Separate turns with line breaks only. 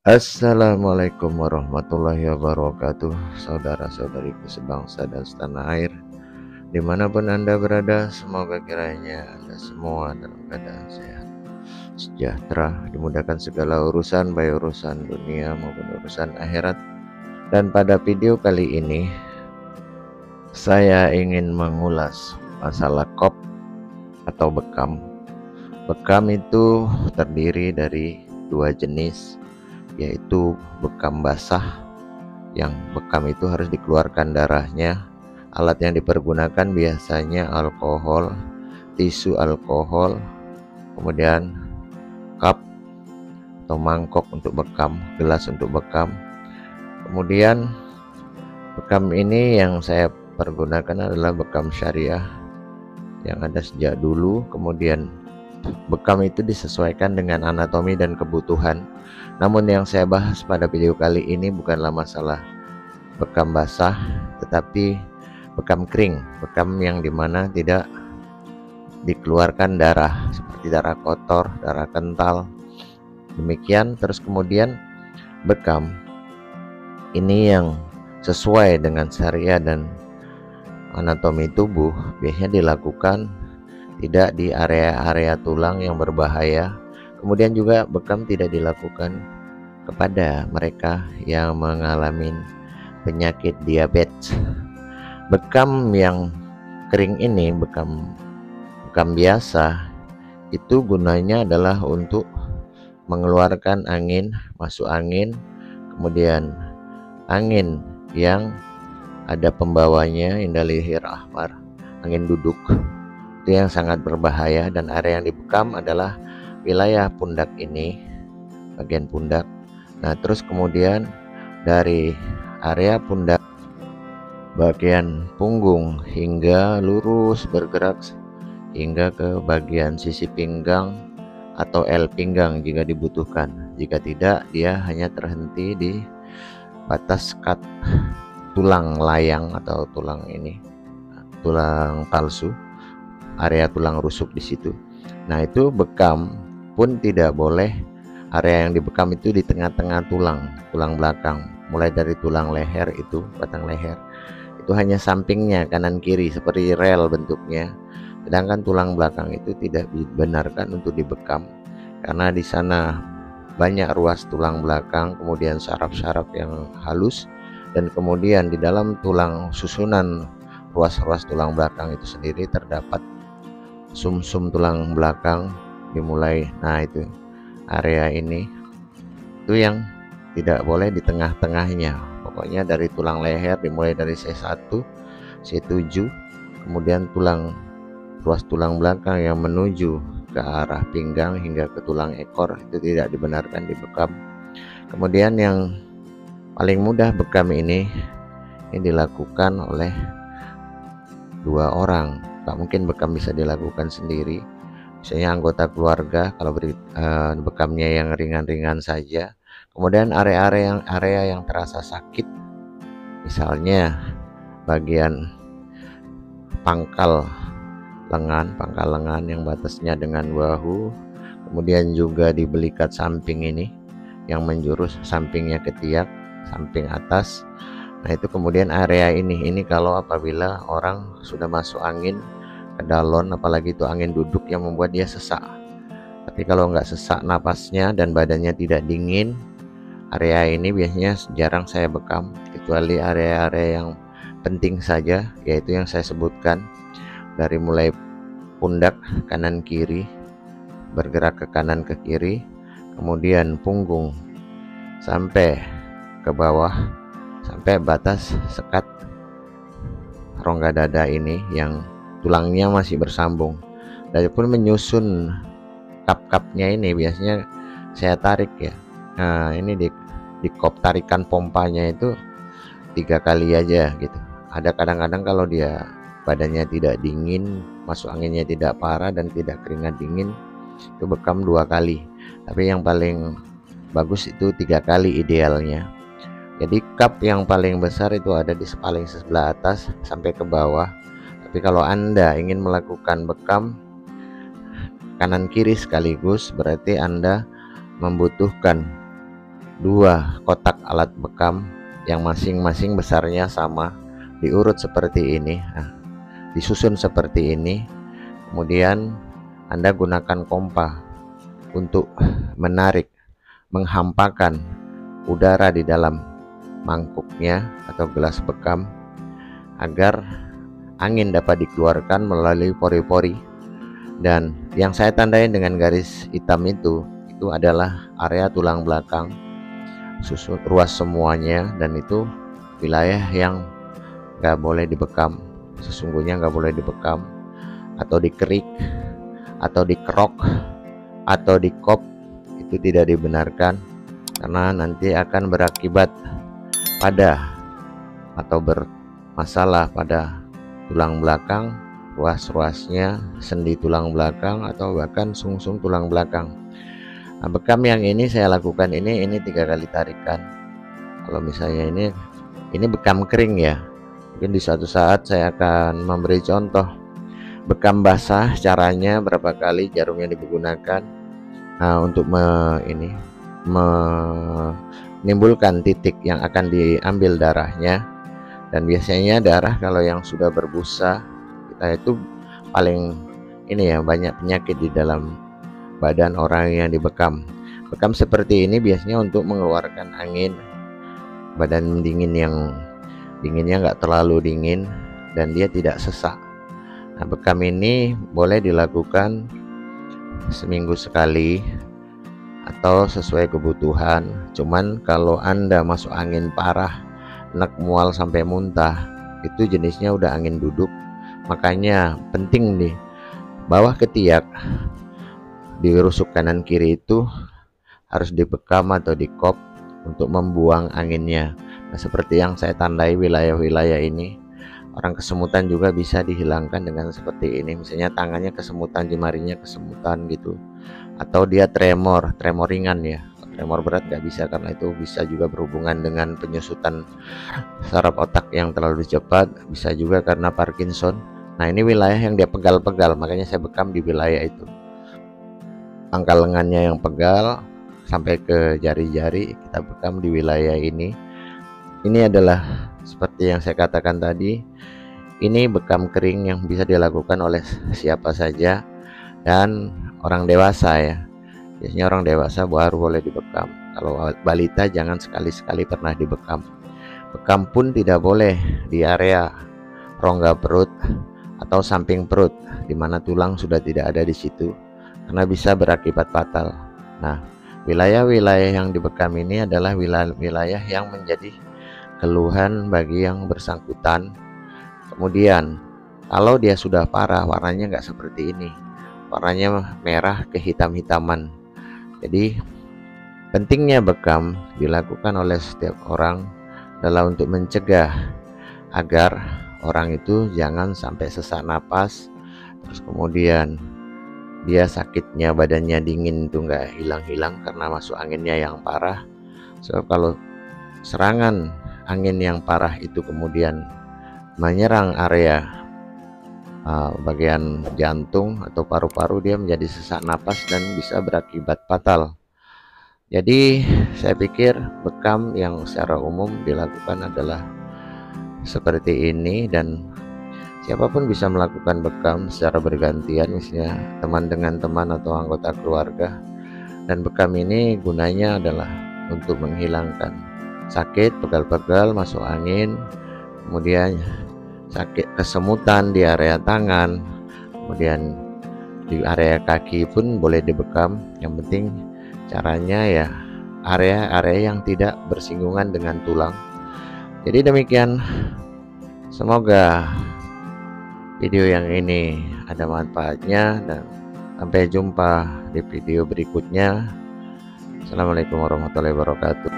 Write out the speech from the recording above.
Assalamualaikum warahmatullahi wabarakatuh. Saudara-saudariku sebangsa dan setanah air, dimanapun Anda berada, semoga kiranya Anda semua dalam keadaan sehat, sejahtera, dimudahkan segala urusan, baik urusan dunia maupun urusan akhirat. Dan pada video kali ini saya ingin mengulas masalah kop atau bekam. Bekam itu terdiri dari dua jenis, yaitu bekam basah, yang bekam itu harus dikeluarkan darahnya. Alat yang dipergunakan biasanya alkohol, tisu alkohol, kemudian cup atau mangkok untuk bekam, gelas untuk bekam. Kemudian bekam ini yang saya pergunakan adalah bekam syariah yang ada sejak dulu. Kemudian bekam itu disesuaikan dengan anatomi dan kebutuhan. Namun yang saya bahas pada video kali ini bukanlah masalah bekam basah, tetapi bekam kering, bekam yang dimana tidak dikeluarkan darah, seperti darah kotor, darah kental, demikian. Terus kemudian bekam ini yang sesuai dengan syariah dan anatomi tubuh biasanya dilakukan tidak di area-area tulang yang berbahaya. Kemudian juga bekam tidak dilakukan kepada mereka yang mengalami penyakit diabetes. Bekam yang kering ini, bekam biasa, itu gunanya adalah untuk mengeluarkan angin, masuk angin, kemudian angin yang ada pembawanya indalihir ahmar, angin duduk, itu yang sangat berbahaya. Dan area yang dibekam adalah wilayah pundak ini, bagian pundak. Nah, terus kemudian dari area pundak, bagian punggung hingga lurus bergerak hingga ke bagian sisi pinggang atau L pinggang jika dibutuhkan. Jika tidak, dia hanya terhenti di batas kat tulang layang atau tulang ini, tulang palsu, area tulang rusuk di situ. Nah, itu bekam pun tidak boleh. Area yang dibekam itu di tengah-tengah tulang belakang, mulai dari tulang leher, itu batang leher, itu hanya sampingnya kanan kiri seperti rel bentuknya. Sedangkan tulang belakang itu tidak dibenarkan untuk dibekam karena di sana banyak ruas tulang belakang, kemudian saraf-saraf yang halus, dan kemudian di dalam tulang susunan ruas-ruas tulang belakang itu sendiri terdapat sumsum tulang belakang dimulai. Nah, itu area ini itu yang tidak boleh di tengah-tengahnya. Pokoknya dari tulang leher dimulai dari C1, C7, kemudian ruas tulang belakang yang menuju ke arah pinggang hingga ke tulang ekor itu tidak dibenarkan dibekam. Kemudian yang paling mudah bekam ini dilakukan oleh dua orang. Tak mungkin bekam bisa dilakukan sendiri. Misalnya anggota keluarga, kalau bekamnya yang ringan-ringan saja. Kemudian area yang terasa sakit, misalnya bagian pangkal lengan yang batasnya dengan bahu, kemudian juga di belikat samping ini yang menjurus sampingnya ke tiak samping atas. Nah, itu kemudian area ini kalau apabila orang sudah masuk angin ke dalon, apalagi itu angin duduk yang membuat dia sesak. Tapi kalau nggak sesak napasnya dan badannya tidak dingin, area ini biasanya jarang saya bekam, kecuali area-area yang penting saja, yaitu yang saya sebutkan, dari mulai pundak kanan kiri bergerak ke kanan ke kiri, kemudian punggung sampai ke bawah sampai batas sekat rongga dada ini yang tulangnya masih bersambung. Adapun menyusun kap-kapnya ini biasanya saya tarik ya. Nah, ini di kop tarikan pompanya itu 3 kali aja gitu. Ada kadang-kadang kalau dia badannya tidak dingin, masuk anginnya tidak parah dan tidak keringat dingin, itu bekam 2 kali. Tapi yang paling bagus itu 3 kali idealnya. Jadi cup yang paling besar itu ada di paling sebelah atas sampai ke bawah. Tapi kalau Anda ingin melakukan bekam kanan kiri sekaligus, berarti Anda membutuhkan dua kotak alat bekam yang masing-masing besarnya sama, diurut seperti ini. Nah, disusun seperti ini. Kemudian Anda gunakan pompa untuk menarik, menghampakan udara di dalam mangkuknya atau gelas bekam agar angin dapat dikeluarkan melalui pori-pori. Dan yang saya tandai dengan garis hitam itu adalah area tulang belakang, susun ruas semuanya, dan itu wilayah yang nggak boleh dibekam. Sesungguhnya nggak boleh dibekam atau dikerik atau dikerok atau dikop, itu tidak dibenarkan karena nanti akan berakibat pada atau bermasalah pada tulang belakang, ruas-ruasnya, sendi tulang belakang, atau bahkan sungsung tulang belakang. Nah, bekam yang ini saya lakukan ini 3 kali tarikan. Kalau misalnya ini bekam kering ya, mungkin di suatu saat saya akan memberi contoh bekam basah caranya berapa kali jarumnya digunakan. Nah, untuk menimbulkan titik yang akan diambil darahnya. Dan biasanya darah kalau yang sudah berbusa, kita itu paling banyak penyakit di dalam badan orang yang dibekam. Bekam seperti ini biasanya untuk mengeluarkan angin, badan dinginnya nggak terlalu dingin dan dia tidak sesak. Nah, bekam ini boleh dilakukan seminggu sekali atau sesuai kebutuhan. Cuman kalau Anda masuk angin parah, enak mual sampai muntah, itu jenisnya udah angin duduk. Makanya penting di bawah ketiak, di rusuk kanan kiri itu harus dibekam atau dikop untuk membuang anginnya. Nah, seperti yang saya tandai wilayah-wilayah ini, orang kesemutan juga bisa dihilangkan dengan seperti ini. Misalnya tangannya kesemutan, jemarinya kesemutan gitu, atau dia tremor ringan ya. Tremor berat nggak bisa, karena itu bisa juga berhubungan dengan penyusutan saraf otak yang terlalu cepat, bisa juga karena Parkinson. Nah, ini wilayah yang dia pegal-pegal, makanya saya bekam di wilayah itu. Pangkal lengannya yang pegal sampai ke jari-jari, kita bekam di wilayah ini. Ini adalah seperti yang saya katakan tadi, ini bekam kering yang bisa dilakukan oleh siapa saja dan orang dewasa ya. Biasanya orang dewasa baru boleh dibekam. Kalau balita jangan sekali-sekali pernah dibekam. Bekam pun tidak boleh di area rongga perut atau samping perut, di mana tulang sudah tidak ada di situ, karena bisa berakibat fatal. Nah, wilayah-wilayah yang dibekam ini adalah wilayah yang menjadi keluhan bagi yang bersangkutan. Kemudian kalau dia sudah parah, warnanya nggak seperti ini, warnanya merah kehitam-hitaman. Jadi pentingnya bekam dilakukan oleh setiap orang adalah untuk mencegah agar orang itu jangan sampai sesak napas, terus kemudian dia sakitnya, badannya dingin itu nggak hilang-hilang karena masuk anginnya yang parah. So kalau serangan angin yang parah itu kemudian menyerang area bagian jantung atau paru-paru, dia menjadi sesak napas dan bisa berakibat fatal. Jadi saya pikir bekam yang secara umum dilakukan adalah seperti ini, dan siapapun bisa melakukan bekam secara bergantian, misalnya teman dengan teman atau anggota keluarga. Dan bekam ini gunanya adalah untuk menghilangkan sakit, pegal-pegal, masuk angin, kemudian sakit kesemutan di area tangan, kemudian di area kaki pun boleh dibekam. Yang penting caranya ya area-area yang tidak bersinggungan dengan tulang. Jadi demikian, semoga video yang ini ada manfaatnya, dan sampai jumpa di video berikutnya. Assalamualaikum warahmatullahi wabarakatuh.